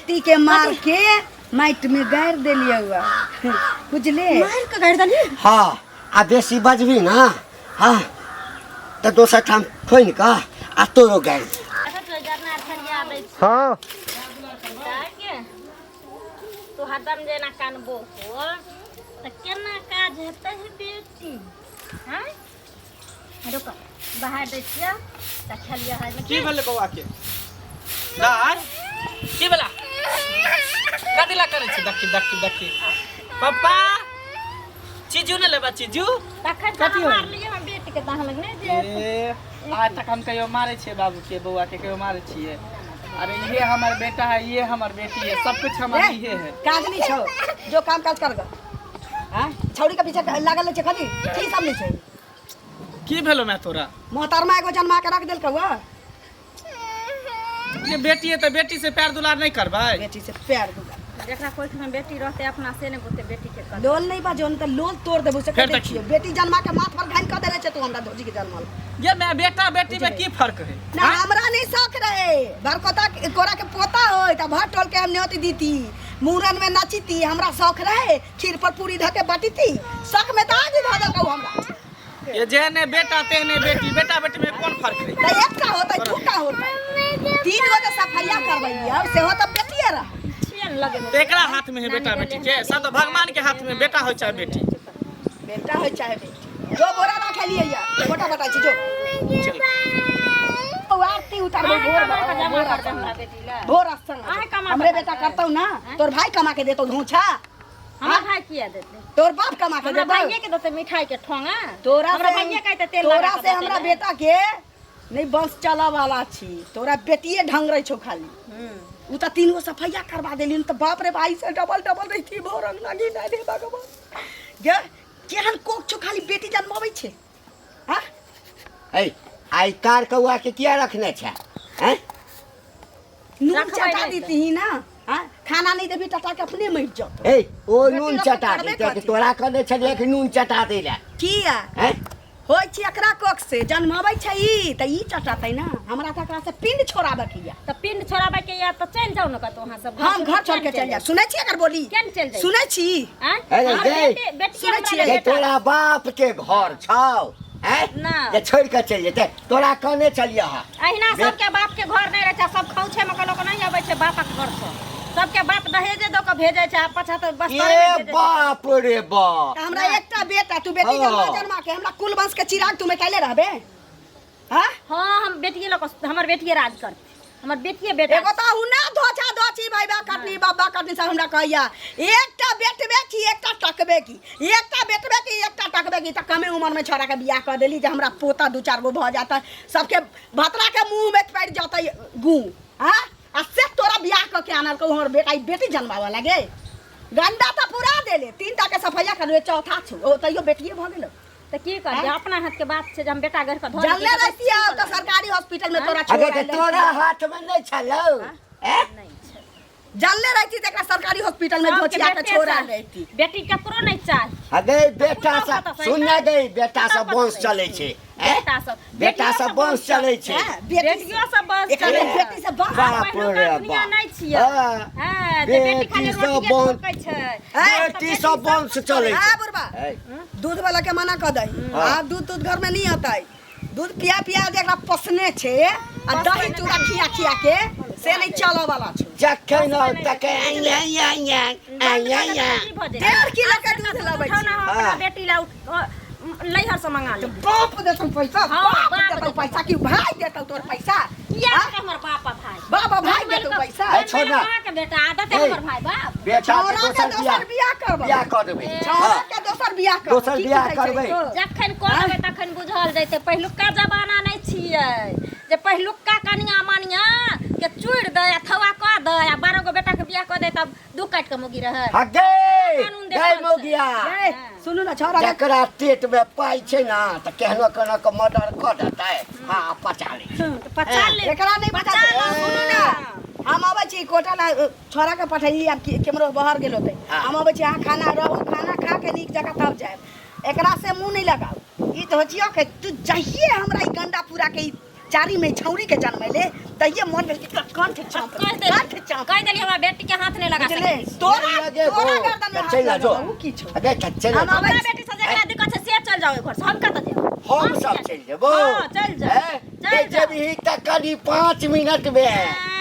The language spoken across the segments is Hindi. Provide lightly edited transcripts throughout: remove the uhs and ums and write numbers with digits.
बेटी के मार के माइट में गाड़ दिलिए हुआ बुझले मार के गाड़ दिलिए। हाँ आ बेसी बजबी ना हाँ तो दोसर ठाम खोइन का आ तोरो गाड़ हाँ तो हदम जेना कानबो हो त केना काज हेतै है बेटी हैं रुक बाहर दै छियै त खेलिया है की भेलै बौआ के दार की भेला कदिला करे छै देखी पापा चीजू न लेबा चीजू तखन कथी हो मार लिए हम बेटी के दाह लग नै जे ए आज तक हम कहियो मारे छियै बाबू के बौआ के कहियो मारे छियै। अरे ये हमार बेटा है ये हमार बेटी है सब कुछ हमारी ये है। कागनी छो जो काम काज कर ग हां छौड़ी के पीछे लागल छै खाली की सब नहीं छै की भेलो मैं तोरा मोहतरमा एगो जन्मा के रख देल कवा ये बेटी है तो बेटी से प्यार दुलार नहीं करबै बेटी से प्यार दूगा जेकरा कोई में बेटी रहते अपना से ने बोते बेटी के कर लोल नहीं बाजो त लोल तोड़ देबो से फेर कहै छियो बेटी जन्मा के माथ पर घाइन क देले छै तू हमरा धोजी के जन्मल ये मैं बेटा बेटी में की फर्क है ना हमरा नहीं शौक रहे बरकोता कोरा के पोता होय त भर टोल के हम न्योती दीती मूरन में नाचीती हमरा शौक रहे खीर पर पूरी ध के बाटीती शौक में त आगे ध दकौ हमरा ये जेने बेटा तेने बेटी बेटा बेटी में कौन फर्क है त एकटा होतै दूटा होतै तीन गो त सफाइया करबैया से हो त बेटिए रह छेन लगे तो एकरा हाथ में है बेटा बेटी के सब तो भगवान के हाथ में बेटा हो चाहे बेटी बेटा होय चाहे बेटी जो बोरा रख लिया या मोटा बटा छी जो चल ओ आरती उतारबो भोर जमा कर दे हमरा बेटी ला भोर संग हमरे बेटा करतौ ना तोर भाई कमा के देतौ धोछा हमरा भाई किया देते तोर बाप कमा के हमरा देतौ भाईये के देते मिठाई के ठोंगा तोरा हमरा से भाईये कहते तेल तोरा लगा से हमरा बेटा के नहीं बस चला वाला छी तोरा बेटिए ढंग रही छौ खाली उ त तीन गो सफाइया करवा देलिन त बाप रे भाई से डबल रही थी भोर रंग लगी ना दे भगवान जे केहन कोक छौ खाली बेटी जन्माबै छै हां ए आई कार कौआ के किया रखने छै हैं नून रखबै चटा नहीं देती ना हां खाना नहीं देबी टटा के अपने मर जात ए ओ बेटी नून लोग चटा करबे दे करतै। तोरा कहने छलिए कि नून चटा दे ले किया हैं होय छी एकरा कोक से जन्माबै छै ई त ई चटातै ना हमरा त एकरा से पिंड छोड़ाबे किया त पिंड छोड़ाबे के या त चल जाओ न कतो वहां से हम घर छोड़ के चल जा सुनै छी एकर बोली केन चल जाई सुनै छी अरे गई बेटी सुनै छियै। ये तोरा बाप के घर छौ हैं ना। ये छोड़ के चल जेते तोरा कहने चलिए हा अहिना सबके बाप के घर नहीं रहे छै सब खौछे में लोग नहीं आबै छै बापक घर से सबके बाप दहेजे दो के भेजे छै पछा तो बस ये बाप रे बाप त हमरा एकटा बेटा तू बेटी हाँ। जन्मा के हमरा कुल वंश के चिराग तू में कैले रहबे हां हां हम बेटिए लोग हमर बेटिए राज करते हमर बेटिए बेटा एगो त हुना धोछा धोछी भाईबा कटनी बाबा कटनी से हमरा कहैया एकटा बेटबे की एकटा टकबे की एकटा बेटबे की एकटा टकबे की त कमे उम्र में छोरा के बियाह कर देली जे हमरा पोता दू चार गो भ जाता सबके भतरा के मुंह में पड़ जाता गू हां आ से तोरा बियाह क के आनल को हमर बेटा ई बेटी जन्मावा लागे गंडा त पूरा देले तीनटा के सफाइया करबे चौथा छु ओ तइयो बेटिए भ गेल त की कर अपना हाथ के बात छै जे हम बेटा घर के धो जल्ले रहती है तो सरकारी हॉस्पिटल में तोरा अबे छोड़ के तोरा हाथ में नहीं छलो हैं नहीं छै जल्ले रहती तेकरा सरकारी हॉस्पिटल में धोचिया के छोड़ा रहती बेटी ककरो नहीं चाही अगे बेटा सब सुनने गई बेटा सब वंश चले छे हैं बेटा सब वंश चले छे बेटियों सब बस एकरा चले बेटी से बाप बाप रे दुनिया बाप नहीं छियै हाँ। हां जे बेटी खाली बेटी सब रोटिए वंश ठोकै छै बेटी सब वंश चले हां छे बुरबा हैं? दूध वाला के मना कर दई हाँ। आप दूध घर में नहीं आता है दूध पिया पिया जेकरा पसने छे आ दही चूड़ा खिया खिया के से नहीं चला वाला छे जखन तक या 1.5 किलो के दूध लाबै छी हमरा बेटी ला लइहर से मंगा ले बाप देतौ पैसा हाँ, बाप बाप देतौ पैसा कि भाई देतौ तोर पैसा किया हाँ? के हमर बापा भाई बाबा भाई देतौ पैसा ए, छोड़ ना। के बेटा आदत है ए, हमर भाई बाप बेटा के छौरा के दोसर बियाह करबै बियाह कर देबै छौरा हाँ। के दोसर बियाह करबै दोसर की बियाह बुझै छै करबै। तो? जखन कहबै तखन बुझल जैते पहिलुका जमाना नहीं छियै जे पहिलुका कनिया मानिया के चूड़ दे अथवा क दे आ 12 गो बेटा के बियाह क दे तब दू काट के मोगी रहे हगे कानून गई देखल मोगिया ए, सुनू ना छौरा के जकरा पेट में पाई छे ना त केहनो केहनो के मर्डर कर देतै हां पचा ले पचा ले एकरा नहीं पता पचा ले, सुनू ना हम आबै छी कोटा ला छोरा के पठैली अब केमरो बाहर गेल होतै हाँ। हम आबै छी अहाँ खाना रहू खाना खा के नीक जगह तब जाए एकरा से मुंह नहीं लगाऊ ई तो होचियो के तू चाहिए हमरा ई गंडा पूरा के ई चारी में छौरी के जन्मैले तइये मन में कितना कंठ चाप कह देली हमरा बेटी के हाथ नहीं लगा बुझले सके तोरा लगे वो। तोरा गर्दन में हाथ चल लगा जो। उ की छौ अबे चल हम आबै हमरा बेटी से जकरा दिक्कत है से चल जाओ घर से हम कत जेब हम सब चल जेबो हाँ, चल जा। चल जा। जब ही तक करी 5 मिनट में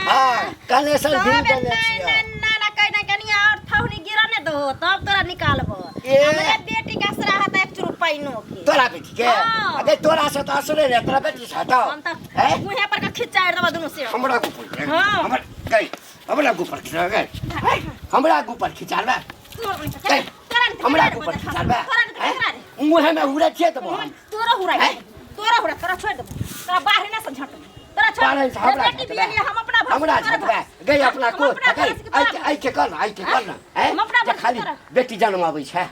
हां कनेक्शन ढूंढ देने छियै ना कहना कनिया और थौनी गिरने दो तब तोरा निकालबो ए। हमरे बेटी के असरा हता 1 चुरू पैनो के तोरा बेटी के हाँ। अबे तोरा से तो असुरे रे तोरा बेटी से हटाओ हम त हैं? मुहे पर का खिचाड़ देबो दुनु से हमरा ऊपर हाँ। हमरा ऊपर खिचा गए हमरा ऊपर खिचा बे हमरा ऊपर खिचा बे मुहे में उड़े छिए तो हम तोरा हुराई तोरा छोड़ देबो तोरा बाहर ना समझट तोरा छोड़ बाहर से हमरा बेटी बिया लिए हम अपना भर हमरा झटबे गई अपना को आई के कर हैं हम अपना भर खाली बेटी जन्म आबै छै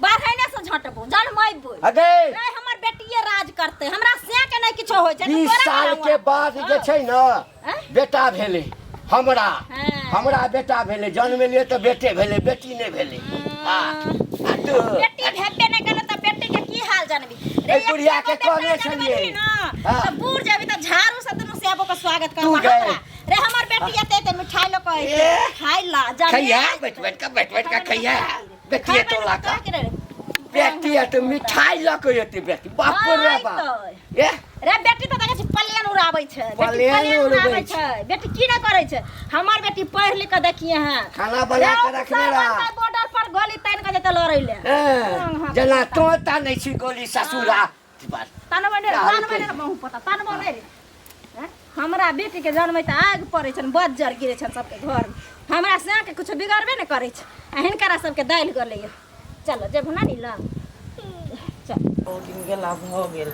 बाहर ना से झटबो जन्मैबो अगे रे हमर बेटिए राज करते हमरा से के नहीं किछो होय छै 20 साल के बाद जे छै न बेटा भेले हमरा हमरा बेटा भेले जन्म लिए तो बेटे भेले बेटी नहीं भेले हां बेटी भेबे नहीं करे त बेटी के की हाल जानबी ए बुढ़िया के कहने छलिए त बूढ़ जेबी त झाड़ू से दुनु सेबो के स्वागत तू कर गए। रे हमर बेटी एते मिठाई लो कहे ए। खाई ला जाने खैया बैठ का खैया बेटी तो ला का बेटी तो मिठाई ल के एते बेटी बाप रे बाप ए रे बेटी तो देखे छी पलियन उड़ाबै छै बेटी पलियन पलियन उड़ाबै उड़ाबै छै बेटी की न करे छै हमर बेटी पढ़ लिख के देखिए हैं खाना बना के रखने रहा बॉर्डर पर गोली तान के जते लड़ै ले जना तोता नहीं छी गोली ससुरा तान बने बहु पता तान बने रे हमरा बेटी के जन्म त आग पड़े छन बज्जर गिरे छन सबके घर में हमरा से के कुछ बिगड़बे न करे छै हिनकरा सबके दाइल कर ले चलो जे भना नी ला चल ओ दिन गेला भ गेल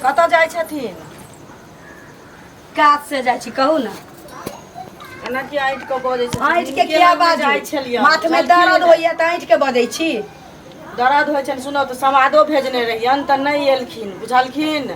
कतऽ जाइ छथिन काज से जाइ छी कहू ना एना कि आइट के बजै छथिन आँइठ के किया बाजू जाइ छलियै माथ में दर्द होइए त आँइठ के बजै छी दर्द होइ छनि सुनौ तऽ समादो भेजने रहियनि तऽ नहि एलखिन बुझलखिन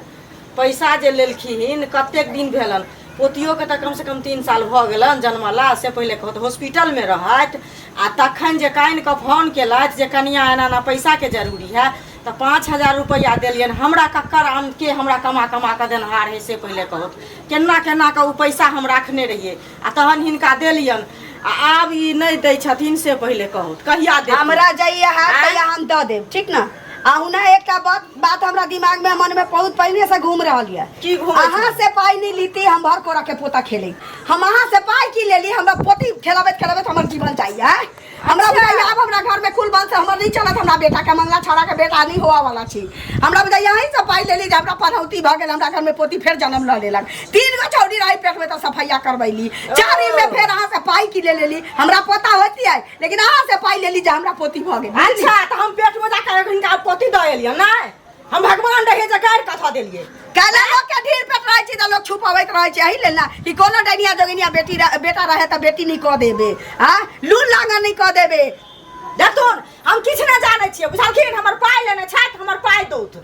पैसा जे लेलखिन कतेक दिन भेलन पोतियो के तऽ कम से कम 3 साल भऽ गेलन जन्मला से पहिले कहत हॉस्पिटल में रहत आ तखन जे कानि के फोन केलथि जे कनिया एना ना पैसा के जरूरी है तो 5000 रुपया दिलियन हमरा कक्कर आम के हमरा कमा कमा के देनहार है से पहले कहत केना केना के उ पैसा हम रखने रहिए आ तहन हिनका देलियन आ आब ई नहीं दै छथिन से पहले कहत कहिया दे हमरा जाइए हाथ तैया हम दऽ देब ठीक ना आहुना एकटा बात हमरा दिमाग में मन में बहुत पहले से घूम रहल है की घूम अहाँ से पाई नहीं लीती हम भर कोरा के पोता खेले हम अहाँ से पाई की लेली हमरा पोती खेलाबैत खेलाबैत हमर जीवन चाहिए हमरा बुझाइए अब हमरा घर में कुल बात से हमर नहीं चलत हमरा बेटा के मंगला छोड़ा के बेटा नहीं होआ वाला छी हमरा बुझाइए यहीं से पाई लेली जे हमरा पढ़ौती भ गेल हमरा घर में पोती फेर जन्म ल लेलक 3 गो छौड़ी रही पेट में तो सफैया करबैली 4 में फेर अहाँ से पाई की ले लेली हमरा पोता होती है लेकिन अहाँ से पाई लेली जे हमरा पोती भ गेल अच्छा तो हम पेट में जाकर हिनका पोती दऽ एलियन नहीं हम भगवान रहे जे गाड़ कथा देलिए काला लोग के ढीर पेट रहे छी त लोग छुपावैत रहे छी एही लेल ना कि कोनो डनिया जोगिनिया बेटा रहे त बेटी नहीं क देबे हां लून लांगा नहीं क देबे देखथुन हम किछ न जाने छियै बुझलखिन हमर पाइ लेने छथि हमर पाइ दौत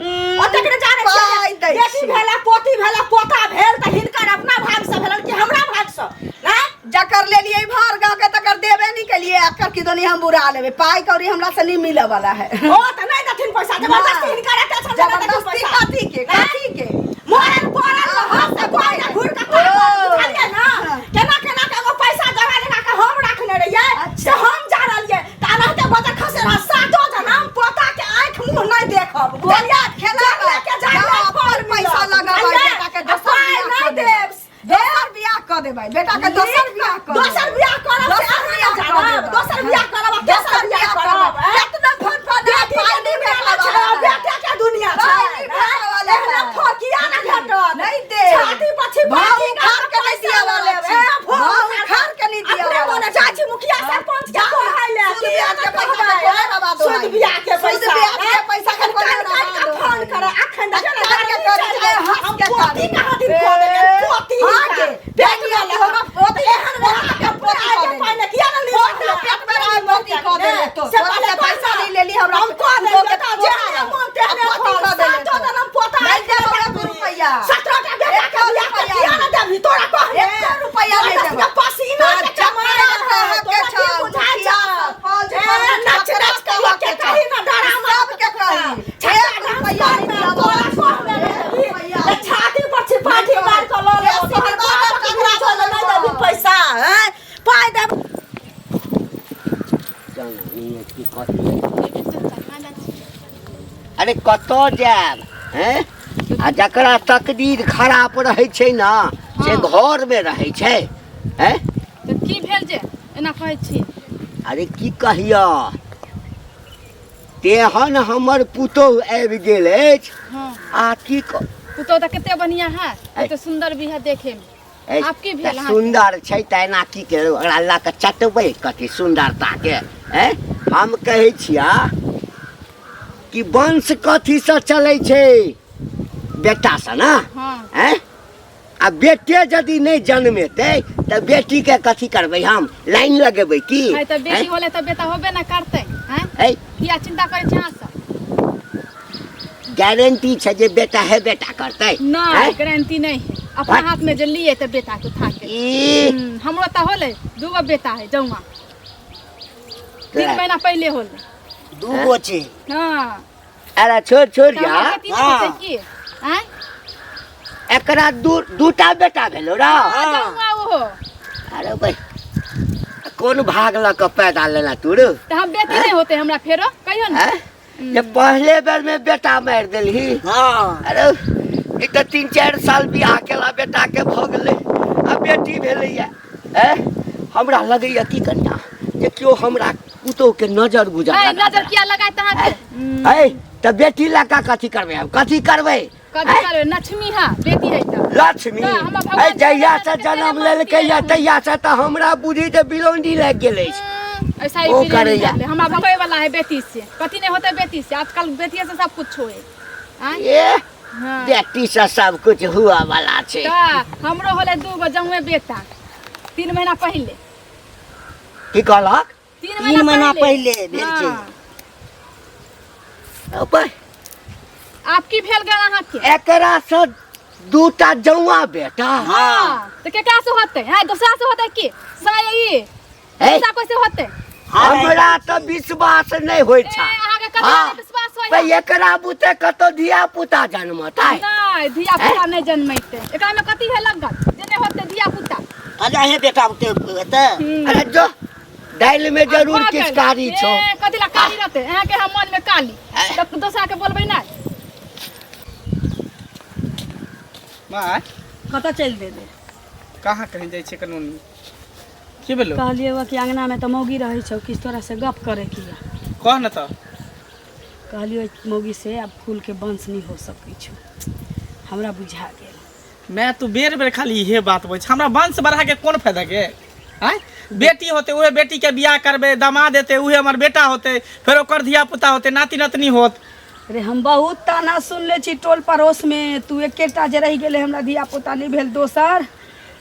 ओतेक न जाने पाइ दै छियै बेटी छी। भेला पोती भेला पोता भेल त हिनकर अपना भाग से भेलन कि हमरा भाग से ना जकर लेलिए भर गांव के तकर देबे नहीं केलिए अकर की दोनी हम बुरा लेबे पाई कौड़ी हमरा से नहीं मिले वाला है ओ त नहीं दथिन पैसा जबरदस्ती हिनकर एते छ जबरदस्ती कथी के मोरन पोरन हाथ से पाइ ना घुर के बुझलिए ना केना केना के वो पैसा जमा जमा के हम रखने रहिए से हम जानलिए त रहते बता खसे रह सातो जन्म पोता के आंख मुंह नहीं देखब गोलिया खेला लेके जाए पर पैसा लगाबै बेटा के दोसर नहीं देब बियाह क देबै बेटा के दोसर बियाह क दोसर बियाह करब से अहाँ जानब दोसर बियाह करब दोसर बियाह करब कितना फोन पर दे पाइ नहीं भेटल बेटा के दुनिया छै एहना फकिया ना भेटत नहीं दे छाती पछी भाव खार के नहीं दिया वाला भाव खार के नहीं दिया अपने वाला मोने चाची मुखिया सरपंच के कहै ले सूद बियाह के पैसा के रवा दो सूद बियाह के पैसा पैसा के फोन कर अखन हम के पोती कहाँ दिन खो देले पोती आगे बेटी वाला हम पोती एहन वाला के पोती के पाने किया न नहीं पेट में रहे मोती क देले तो से पहले पैसा नहीं लेली हमरा हम को दे बेटा जे मन तेहने पोती क देले तो जन्म पोता नहीं दे हमरा रुपया 17 का बेटा के बियाह के किया न देबी तोरा कह 1 रुपया नहीं देबो पसीना के चमड़ा के छ बुझाई छ नाच नाच के कहीं न डरा सब के कही 1 रुपया नहीं देबो अरे कतऽ जायब हैं आ जकरा तकदीर खराब रहै छै ना से घर में रहै छै हैं तऽ की भेल जे एना कहै छी? अरे की कहिया तेहन हमर पुतोह आबि गेल अछि हाँ आ की पुतौह तऽ कते बढ़िया है, कते सुंदर भी है देखे में। आब की भेल अहाँके? सुंदर छै तेना की के ओकरा लऽ कऽ चटबै कथी सुंदरता के हैं हम कहै छिया कि वंश कथी से चलै छै बेटा से ना हाँ हैं आ बेटे यदि नहीं जन्मेते तो बेटी के कथी करबै हम लाइन लगेबै की है तऽ बेटी होले तऽ बेटा होबे ना करतै हैं? हैं किया चिंता करै छी अहाँ सब? गारंटी छै जे बेटा है बेटा करतै नहीं गारंटी नहीं है। अपना What? हाथ में जे लिए तो बेटा के उठा के ई हमरो तो होले 2 बेटा है जौआ 3 महीना पहले होले। दूगो छै हाँ अरे छोड़ छोड़ तऽ जा हमरा बेटी नहीं होतै की हैं? एकरा दूटा बेटा भेलो रा जौआ ओहो अरे भाई कौन भाग लऽ कऽ पैदा लेना तू रे तो हम बेटी नहीं होते हमरा फेरो कहियो ना। हैं? जे पहले बेर में बेटा मार देलही हाँ अरे ई तऽ 3-4 साल बियाह केला बेटा के भऽ गेलै आ बेटी भेलैया हैं हमरा लगैया की कन्या जे केओ हमरा पुतोह के नजर गुजर है लगा नजर किया लगाए तहाँ के? है तऽ बेटी लगा कथी करबै हम कथी करबै कथी करबे लक्ष्मी है बेटी है तो लक्ष्मी तऽ हमर भगवान है जहिया से जन्म जन्म देलकै लेलकै या हम। तहिया से तऽ हमरा बुद्धि तऽ बिलोंडी लागि गेल अछि ऐसा ही ओ बिरयानी करैया। डाले। हमरा भगवे वाला है बेटी से कथी नहीं होता बेटी से आजकल बेटी से सब कुछ है हैं? ये हाँ बेटी से सब कुछ हुआ वाला छै तो हमरो होले 2 जौए बेटा 3 महीना पहले की कहलक 3 महीना पहिले भेल छै। हाँ। अपन आप की भेल गल अहाँ के? एकरा से दूटा जौआ बेटा हाँ तो केकरा से होते हैं? दूसरा से होते की सही है दूसरा कैसे होते? हमरा तो विश्वास नहीं होय छै अहाँ के कथी हाँ। में विश्वास होय? पे एकरा बुते कतो धिया पुता जन्मता नहीं धिया पुता नहीं जन्मैते एकरा में कथी है लगल जे नहीं होते धिया पुता? अजा हे बेटा होते अरे जो दाल में जरूर किस कारी छो कथी ला काली रहते अहाँ के हम मन में काली तो दूसरा के बोलबै ना माय कतऽ चलि दे कहाँ कहीं जाइ छै कानूनी की भेलो कहलिए कि अंगना में तो मौगी रहे छौ किस तोरा से गप करे की कह न तऽ कहलिए मौगी से अब फूल के वंश नहीं हो सकै छौ हमरा बुझा गेल मैं तू बेर बेर खाली इहे बात बोल हमरा वंश बढ़ा के कोन फायदा के हैं बेटी होते उहे बेटी के बियाह करबे दामाद हेते उहे हमर बेटा होते फिर ओकर धिया पुता होते नाती नतनी होत अरे हम बहुत ताना सुनले छी टोल पड़ोस में तू एकेटा जे रह गेले हमरा धिया पुता नहीं भेल दोसर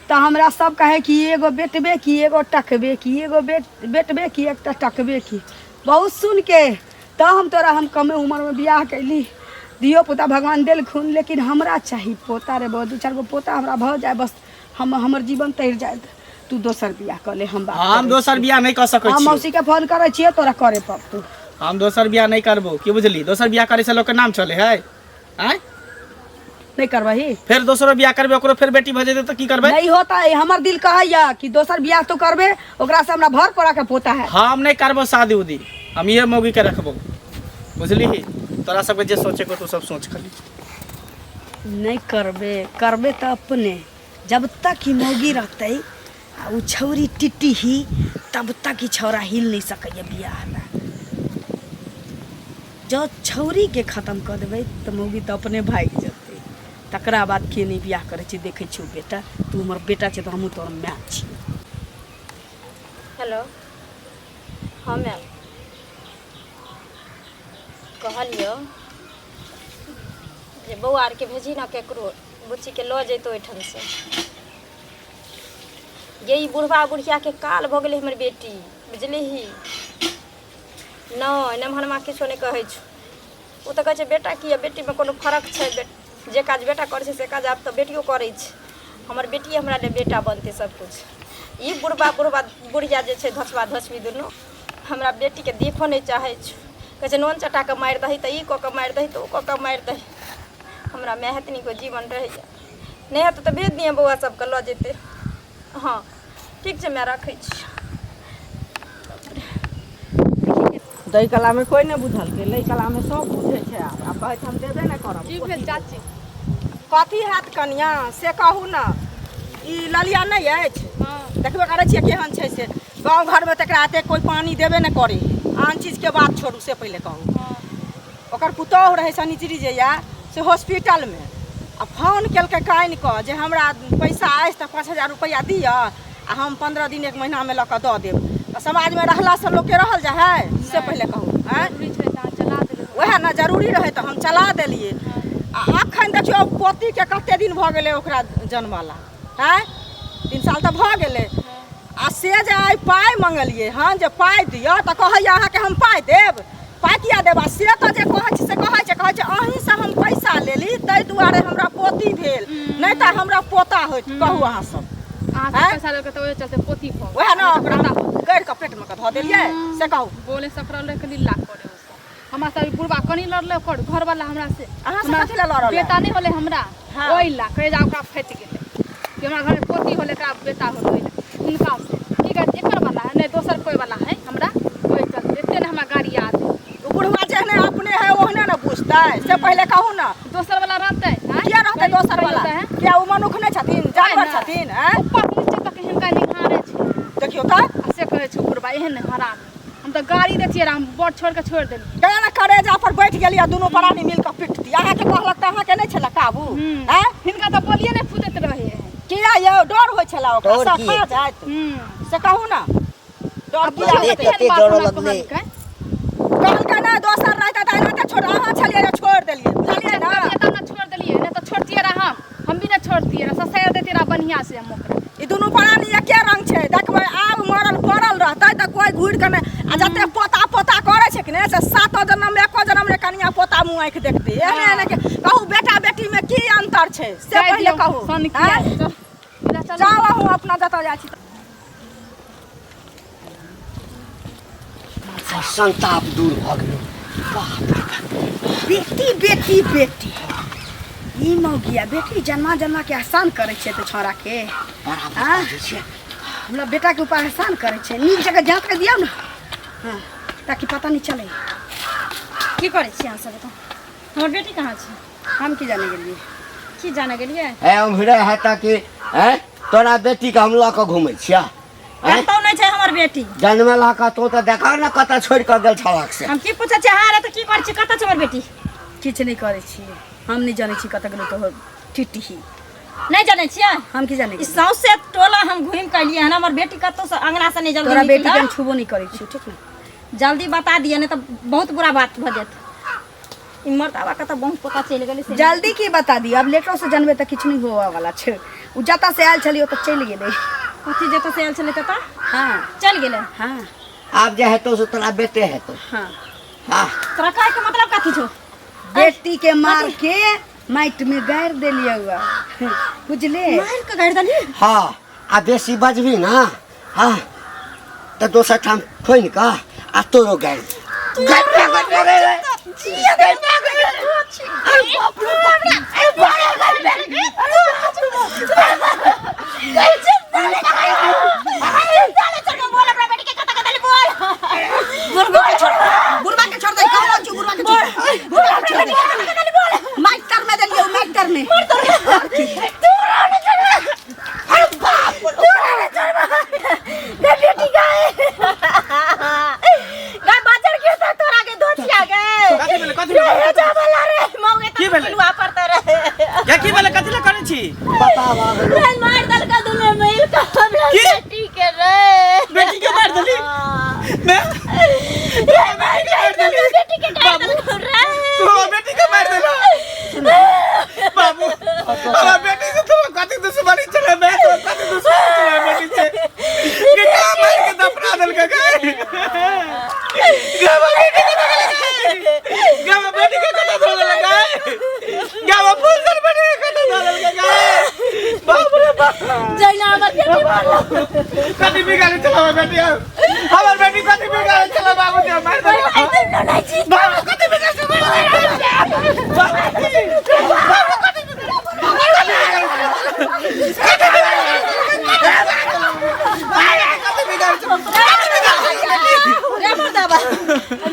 तो हमरा सब कहे कि एगो बेटबे की एगो टकबे की एगो बेटबे की एकटा टकबे की बहुत सुन के तो हम कमे उम्र में बियाह कैली धियो पुता भगवान देल खून लेकिन हमरा चाहिए पोता रे बहुत 2-4 गो पोता हमरा भ जाए बस हमर जीवन तर जाए तू दोसर बियाह कर ले हम बात हम दोसर बियाह नहीं कर सकै हम छी मौसी के फोन करे छिए तोरा करे पड़तौ हम दोसर बियाह नहीं करबो की बुझली दोसर बियाह करे से लोग के नाम चले है हैं नहीं करबही फिर दोसरो बियाह करबे ओकरो फिर बेटी भऽ जेतै तऽ की करबे नहीं होता है हमर दिल कहैया कि दोसर बियाह तो करबे ओकरा से हमरा भर पड़ा के पोता है हम नहीं करबो शादी उदी हम ये मौगी के रखबो बुझली तोरा सबके जे सोचे को तू सब सोच खाली नहीं करबे तो अपने जब तक ही मौगी रहते आ उ छौरी टिट्टी ही तब तक ही छौरा हिल नहीं सकैया बियाह में जो छौरी के खत्म कर देबै तो मौगी तो अपने भाग जेतै तकरा बाद के नहीं बियाह करे छी देखे छी बेटा तू हमर बेटा छै तो हमहूँ तोर माय छी हेलो हाँ मैम कहलियो जे बौआ आर के भेजी ना केकरो बुच्ची के लऽ जैतो ओहिठाम से ये बुढ़वा बुढ़िया के काल भऽ गेलै हमर बेटी बुझली नहीं नमहरमा किछो नहीं कहै छौ ओ तऽ कहै छै बेटा किया बेटी में कोनो फर्क छै जे काज बेटा करै छै से काज आब तऽ बेटियो करै छै हमर बेटी हमरा ले बेटा बनतै सब कुछ ई बुढ़वा बुढ़िया जे छै धसवा धसवी दुनू हमरा बेटी के देखो नहीं चाहे छौ कहै छै नोन चटा के मारि दही तऽ ई कऽ के मारि दही तऽ ओ कऽ के मारि दही हमरा मेहतनी को जीवन रहैया नहीं हेतै तऽ भेज दिए बौआ सबके लऽ जेतै हाँ ठीक छै मैं रखै छी दही कला में कोई नहीं बुझल के लई कला में सब बुझे छै आब कहै छै हम देबे नहीं करब की भेल चाची कथी हैत कनिया से कहू ना ई ललिया नहीं अछि हाँ देखबे करै छियै केहन छै से गाँव घर में तकरा एते कोई पानी देबे नहीं करे आन चीज के बात छोड़ू से पहले कहू हाँ ओकर पुतौह रहे सनिचरी जे या से हॉस्पिटल में आ फोन केलकै कानि कऽ जे हमरा पैसा अछि तऽ 5000 रुपया दिअ आ हम 15 दिन 1 महीना में लऽ कऽ दऽ देब तऽ समाज में रहला से लोग के रहल जा है से पहले कहू हैं जरूरी छै तऽ अहाँ चला देबै वएह ना जरूरी रहे तऽ हम चला देलिए आ अखन देखियो पोती के कते दिन भऽ गेलै ओकरा जन्मला हैं 3 साल तऽ भऽ गेलै आ से जे आइ पाइ मंगलिए हँ जे पाइ दिअ तऽ कहैया अहाँके हम पाइ देब पाइ किया देब आ से तऽ जे कहै छै से कहै छै अहीं से हम पैसा लेली ताहि दुआरे हमरा पोती भेल नहीं तऽ हमरा पोता होइत कहू अहाँ सब अहाँ से पैसा लेके तऽ ओहे चलते पोती भऽ वएह ना ओकरा गैर के पेट में के धऽ देलिए से कहू बोले सकरल ले के लीला करे हमरा सब बुढ़वा कनी लड़ले कर घर वाला हमरा से अहाँ से कथी ला लड़ल बेटा नहीं होले हमरा हाँ। ओइ ला कहे जा ओकरा फैट गेले कि हमरा घर में पोती होले का बेटा होले उनका से की कर एकर वाला है नहीं दोसर कोई वाला है हमरा ओइ चलते एते ने हमरा गाड़ी याद बुढ़वा जेहने अपने है ओहने ना बुझतै से पहले कहू ना दोसर वाला रहते हैं किया रहतै दोसर वाला क्या उ मनुख नहीं छथिन जानवर छथिन हैं ऊपर नीचे तक हिनका निहारे छै देखियो तऽ आ से कहे छै बुढ़वा एहन हराम हम तो गाड़ी देतिए हम बोट छोड़ के छोड़ देली केना ना करेजा पर बैठ गेलिए दुनू प्राणी मिल के पिटती अहाँ के कहलक तऽ अहाँ के नहीं छला काबू हैं हिनका तो बोलिए नहीं फुदैत रहे हैं किया यौ डर होय छला ओकरा डर सब की? खा जाइत से कहू ना डर अब किया बोलिए होतै? कते डर लगलै कहलकै ना दोसर रहता तऽ एना छोड़ अहाँ छलिए जे छोड़ देलिए बुझलिए ना तब ना छोड़ देलिए नहीं तो छोड़तिए रहा हम भी ना छोड़तिए रहा ससैर देती रहा बढ़िया से हम ओकरा ई दुनू प्राणी एके रंग छै देखबै आब मरल पड़ल रहतै तऽ कोई घुरि के नहि आ जते पोता पोता करे छै कि ने से 7 जन्म में 1 जन्म रे कनिया पोता मुँह आँखि देखतै एहने एहने के कहू बेटा बेटी में की अंतर छै से पहले कहू हैं? जाओ हम अपना जतऽ जाइ छी संताप दूर भऽ गेलै बेटी बेटी बेटी ई मौगिया बेटी जन्मा जन्मा के एहसान करे छै तऽ छोरा के बड़ा हाँ? बुझै छै हमरा बेटा के ऊपर एहसान करे छै नीक जगह जांच के दियौ ना हाँ ताकि पता नहीं चले की करे छी अहाँ सब बताउ हमर बेटी कहाँ छै हम की जाने गेलिए की जाने गेलिए है उम्हरे है ताकि हैं तोरा बेटी के हम लऽ कऽ घुमै छियै हैं कतौ नहीं छै हमर बेटी जन्मला का तो देखा ना कतऽ छोड़ि कऽ गेल छलक से हम की पूछे छी हां रे तऽ की करे छी कतऽ छै हमर बेटी किछ नहीं करे छी हम नहीं जाने छी कतऽ गेलो तो टिटी नहीं जाने छियै हम की जाने ई गेलिए सौसे टोला हम घूम के लिए हन हमर बेटी कतौ से अंगना से नहीं तोरा जल्दी बेटी के निकल हम छुबो नहीं करे छी ठीक है जल्दी बता दिए नहीं तो बहुत बुरा बात भ जात ई मर्दावा का तो बहुत पता चल गेलै से जल्दी की बता दी अब लेटो से जनबे तक किछ नहीं होवा वाला छै उ जता से आयल छलियो तऽ चल गेलै कथी जतऽ से आयल छलै ततऽ हाँ चल गेलै हाँ आब जे हेतौ से तोरा बेटे हेतौ हाँ हाँ तोरा कहै के मतलब कथी छौ बेटी के मार के माइट में गाड़ देलिए हुआ बुझले मार के गाड़ दली हाँ आ बेसी बजबी ना हाँ तऽ दोसर ठाम खोनि कऽ आ तोरो गाड़ि बुढ़वा के छोड़ दे कौन छु बुढ़वा के छोड़ दे माइटर में देलिए माइटर में बेटी गाय गाय बाजार के साथ तोरा के धोतिया गए कथी भेलै कथी भेलै जा वाला रे मौगे की तो भेलै? पिलवा पड़ता रहे या की भेलै कथी ला करै छी मैं मार दल का दुनिया में इल का हमरा की? बेटी के रे बेटी के मार देली मैं ये मार दल बेटी के डाल दल रे तो बेटी के मार देला बाबू हमार बेटी से तो कथी दुश्मनी चले मैं तो कथी दुश्मनी चले बेटी से के का मार के दफना दल के गए गावा बेटी के गए गावा बेटी के कथा धोल लगा गावा फूल दल बेटी के कथा धोल लगा बाप रे बाप जैना हमर बेटी मारलो कथी बिगाड़े चला बेटी हमार बेटी कथी बिगाड़े चला बाबू जी मार दे बाबू कथी बिगाड़े चला बाबा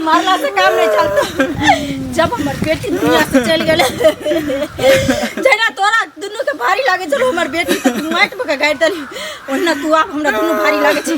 मारला से काम नहीं चलता। जब हमर बेटी दुनिया से चल गेले जना तोरा दुनू के भारी लागे चलो हमर बेटी तो माइट में गाड़ दली ओना तू आप हमरा दुनू भारी लागे छी।